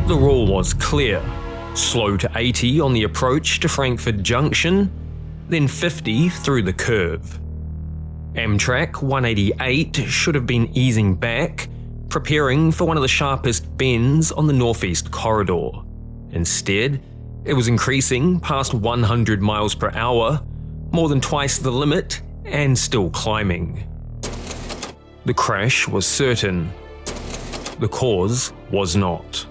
The rule was clear: slow to 80 on the approach to Frankfurt Junction, then 50 through the curve. Amtrak 188 should have been easing back, preparing for one of the sharpest bends on the Northeast Corridor. Instead, it was increasing past 100 miles per hour, more than twice the limit, and still climbing. The crash was certain. The cause was not.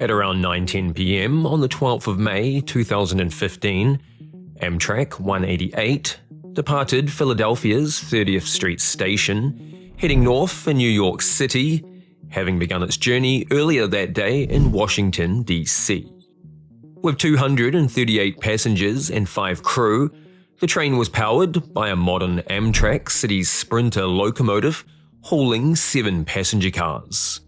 At around 9:10 p.m. on the 12th of May 2015, Amtrak 188 departed Philadelphia's 30th Street station, heading north for New York City, having begun its journey earlier that day in Washington, D.C. With 238 passengers and 5 crew, the train was powered by a modern Amtrak City Sprinter locomotive hauling 7 passenger cars.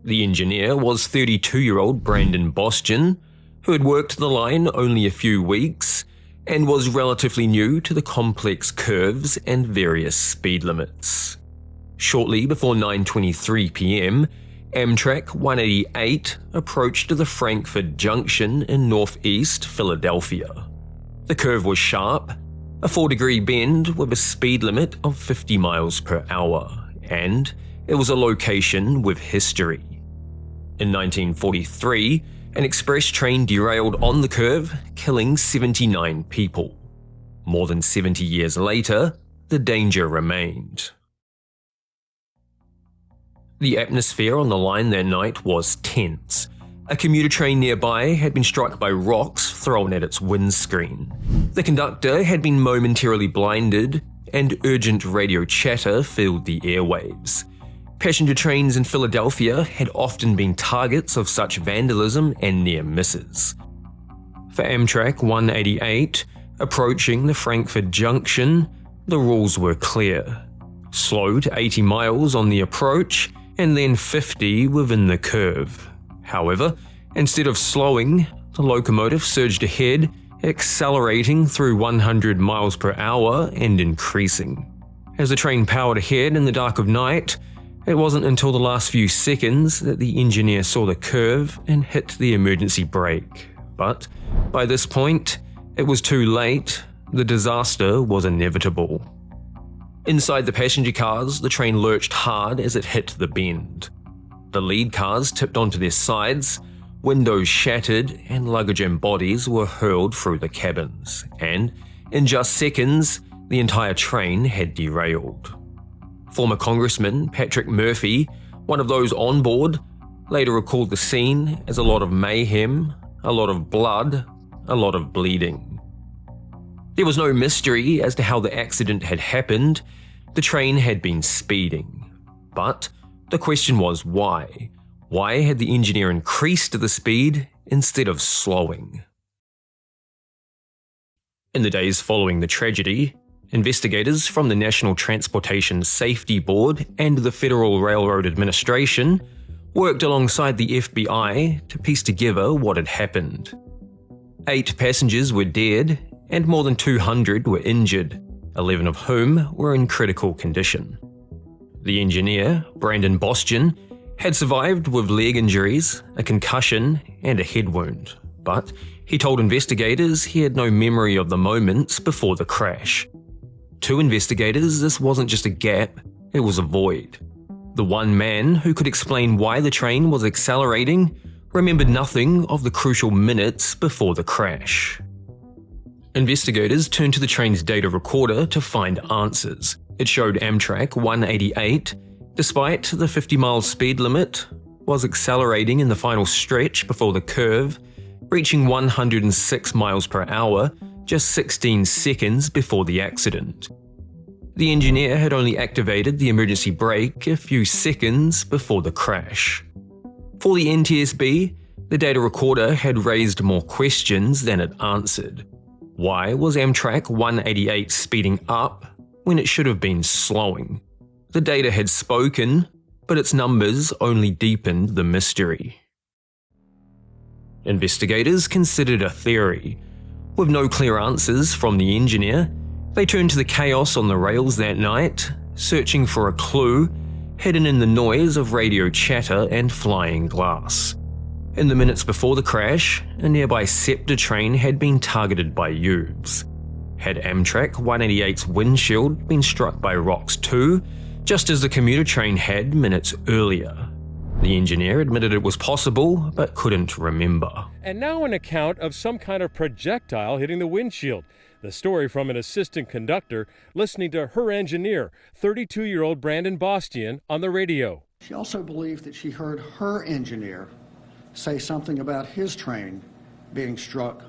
The engineer was 32-year-old Brandon Boston, who had worked the line only a few weeks and was relatively new to the complex curves and various speed limits. Shortly before 9:23 p.m., Amtrak 188 approached the Frankfurt Junction in northeast Philadelphia. The curve was sharp, a 4-degree bend with a speed limit of 50 miles per hour, and it was a location with history. In 1943, an express train derailed on the curve, killing 79 people. More than 70 years later, the danger remained. The atmosphere on the line that night was tense. A commuter train nearby had been struck by rocks thrown at its windscreen. The conductor had been momentarily blinded, and urgent radio chatter filled the airwaves. Passenger trains in Philadelphia had often been targets of such vandalism and near misses. For Amtrak 188, approaching the Frankfurt Junction, the rules were clear: slow to 80 miles on the approach, and then 50 within the curve. However, instead of slowing, the locomotive surged ahead, accelerating through 100 miles per hour and increasing. As the train powered ahead in the dark of night, it wasn't until the last few seconds that the engineer saw the curve and hit the emergency brake. But by this point, it was too late. The disaster was inevitable. Inside the passenger cars, the train lurched hard as it hit the bend. The lead cars tipped onto their sides, windows shattered, and luggage and bodies were hurled through the cabins. And in just seconds, the entire train had derailed. Former Congressman Patrick Murphy, one of those on board, later recalled the scene as a lot of mayhem, a lot of blood, a lot of bleeding. There was no mystery as to how the accident had happened. The train had been speeding. But the question was why? Why had the engineer increased the speed instead of slowing? In the days following the tragedy, investigators from the National Transportation Safety Board and the Federal Railroad Administration worked alongside the FBI to piece together what had happened. 8 passengers were dead and more than 200 were injured, 11 of whom were in critical condition. The engineer, Brandon Boston, had survived with leg injuries, a concussion, and a head wound, but he told investigators he had no memory of the moments before the crash. To investigators, this wasn't just a gap, it was a void. The one man who could explain why the train was accelerating remembered nothing of the crucial minutes before the crash. Investigators turned to the train's data recorder to find answers. It showed Amtrak 188, despite the 50-mile speed limit, was accelerating in the final stretch before the curve, reaching 106 miles per hour just 16 seconds before the accident. The engineer had only activated the emergency brake a few seconds before the crash. For the NTSB, the data recorder had raised more questions than it answered. Why was Amtrak 188 speeding up when it should have been slowing? The data had spoken, but its numbers only deepened the mystery. Investigators considered a theory. With no clear answers from the engineer, they turned to the chaos on the rails that night searching for a clue hidden in the noise of radio chatter and flying glass. In the minutes before the crash, a nearby SEPTA train had been targeted by Ubes. Had Amtrak 188's windshield been struck by rocks too, just as the commuter train had minutes earlier? The engineer admitted it was possible, but couldn't remember. And now an account of some kind of projectile hitting the windshield. The story from an assistant conductor listening to her engineer, 32-year-old Brandon Bostian, on the radio. She also believed that she heard her engineer say something about his train being struck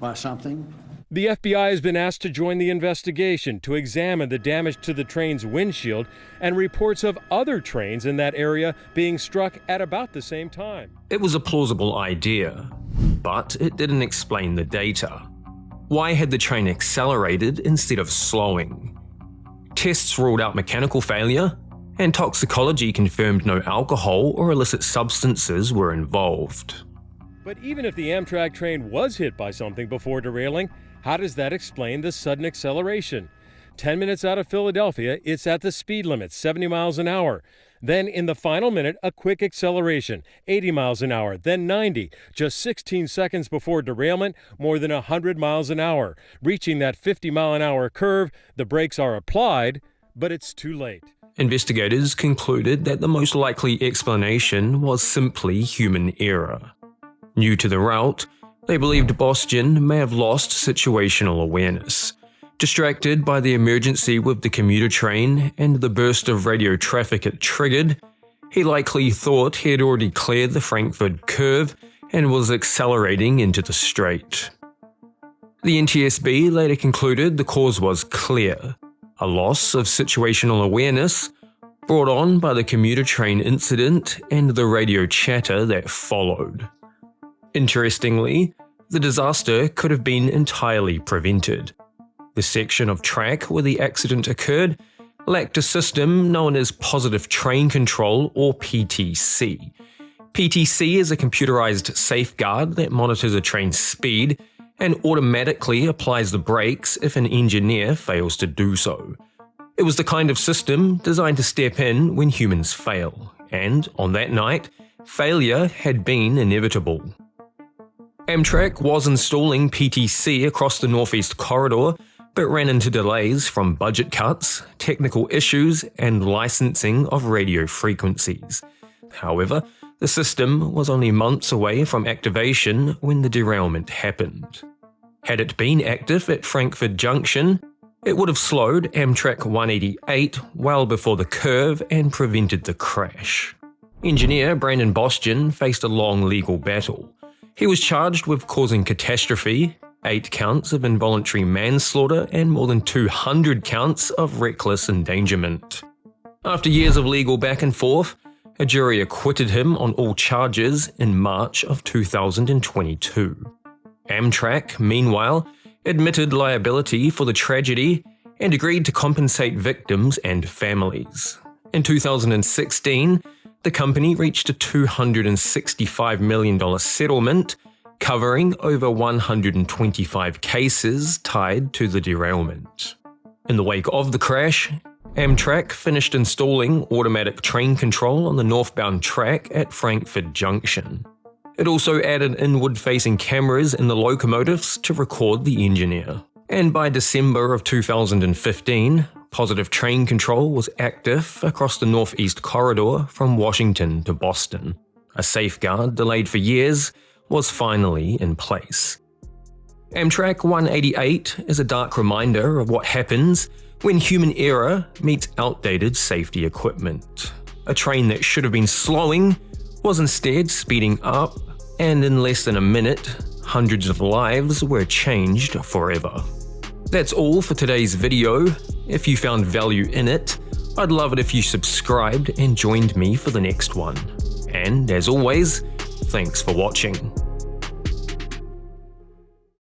by something. The FBI has been asked to join the investigation to examine the damage to the train's windshield and reports of other trains in that area being struck at about the same time. It was a plausible idea, but it didn't explain the data. Why had the train accelerated instead of slowing? Tests ruled out mechanical failure, and toxicology confirmed no alcohol or illicit substances were involved. But even if the Amtrak train was hit by something before derailing, how does that explain the sudden acceleration? 10 minutes out of Philadelphia, it's at the speed limit, 70 miles an hour. Then in the final minute, a quick acceleration, 80 miles an hour, then 90. Just 16 seconds before derailment, more than 100 miles an hour. Reaching that 50-mile-an-hour curve, the brakes are applied, but it's too late. Investigators concluded that the most likely explanation was simply human error. New to the route, they believed Bostian may have lost situational awareness. Distracted by the emergency with the commuter train and the burst of radio traffic it triggered, he likely thought he had already cleared the Frankfurt curve and was accelerating into the straight. The NTSB later concluded the cause was clear: a loss of situational awareness brought on by the commuter train incident and the radio chatter that followed. Interestingly, the disaster could have been entirely prevented. The section of track where the accident occurred lacked a system known as Positive Train Control, or PTC. PTC is a computerized safeguard that monitors a train's speed and automatically applies the brakes if an engineer fails to do so. It was the kind of system designed to step in when humans fail, and on that night, failure had been inevitable. Amtrak was installing PTC across the Northeast Corridor, but ran into delays from budget cuts, technical issues, and licensing of radio frequencies. However, the system was only months away from activation when the derailment happened. Had it been active at Frankfurt Junction, it would have slowed Amtrak 188 well before the curve and prevented the crash. Engineer Brandon Bostian faced a long legal battle. He was charged with causing catastrophe, 8 counts of involuntary manslaughter, and more than 200 counts of reckless endangerment. After years of legal back and forth, a jury acquitted him on all charges in March of 2022. Amtrak, meanwhile, admitted liability for the tragedy and agreed to compensate victims and families. In 2016, the company reached a $265 million settlement, covering over 125 cases tied to the derailment. In the wake of the crash, Amtrak finished installing automatic train control on the northbound track at Frankfurt Junction. It also added inward-facing cameras in the locomotives to record the engineer. And by December of 2015, Positive Train Control was active across the Northeast Corridor from Washington to Boston. A safeguard delayed for years was finally in place. Amtrak 188 is a dark reminder of what happens when human error meets outdated safety equipment. A train that should have been slowing was instead speeding up, and in less than a minute, hundreds of lives were changed forever. That's all for today's video. If you found value in it, I'd love it if you subscribed and joined me for the next one. And as always, thanks for watching.